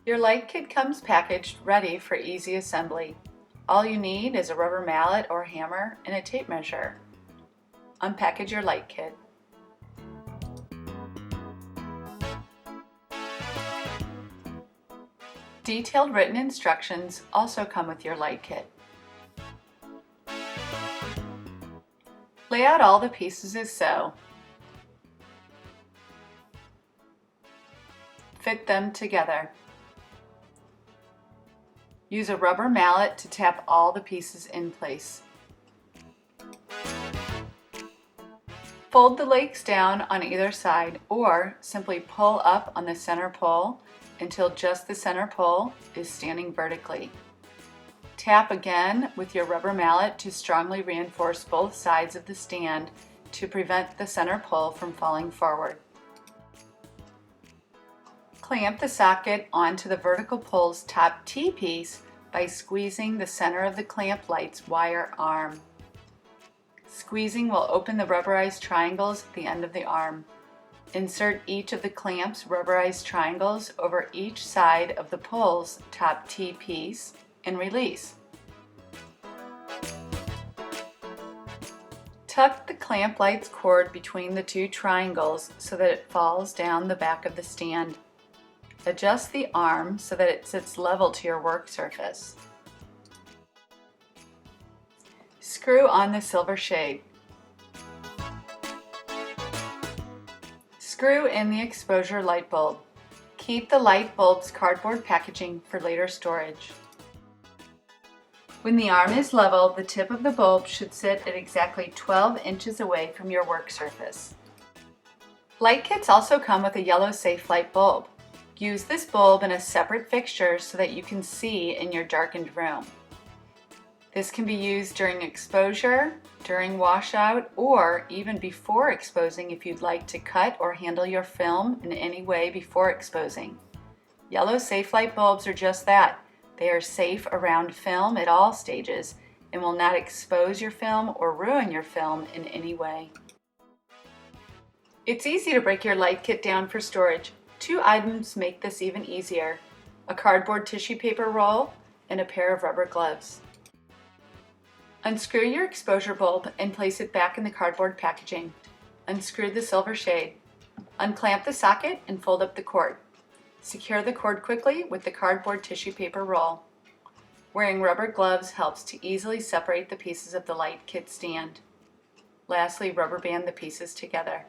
Your light kit comes packaged ready for easy assembly. All you need is a rubber mallet or hammer and a tape measure. Unpackage your light kit. Detailed written instructions also come with your light kit. Lay out all the pieces as so. Fit them together. Use a rubber mallet to tap all the pieces in place. Fold the legs down on either side or simply pull up on the center pole until just the center pole is standing vertically. Tap again with your rubber mallet to strongly reinforce both sides of the stand to prevent the center pole from falling forward. Clamp the socket onto the vertical pole's top T-piece by squeezing the center of the clamp light's wire arm. Squeezing will open the rubberized triangles at the end of the arm. Insert each of the clamp's rubberized triangles over each side of the pole's top T-piece and release. Tuck the clamp light's cord between the two triangles so that it falls down the back of the stand. Adjust the arm so that it sits level to your work surface. Screw on the silver shade. Screw in the exposure light bulb. Keep the light bulb's cardboard packaging for later storage. When the arm is level, the tip of the bulb should sit at exactly 12 inches away from your work surface. Light kits also come with a yellow safe light bulb. Use this bulb in a separate fixture so that you can see in your darkened room. This can be used during exposure, during washout, or even before exposing if you'd like to cut or handle your film in any way before exposing. Yellow safe light bulbs are just that. They are safe around film at all stages and will not expose your film or ruin your film in any way. It's easy to break your light kit down for storage. Two items make this even easier: a cardboard tissue paper roll and a pair of rubber gloves. Unscrew your exposure bulb and place it back in the cardboard packaging. Unscrew the silver shade. Unclamp the socket and fold up the cord. Secure the cord quickly with the cardboard tissue paper roll. Wearing rubber gloves helps to easily separate the pieces of the light kit stand. Lastly, rubber band the pieces together.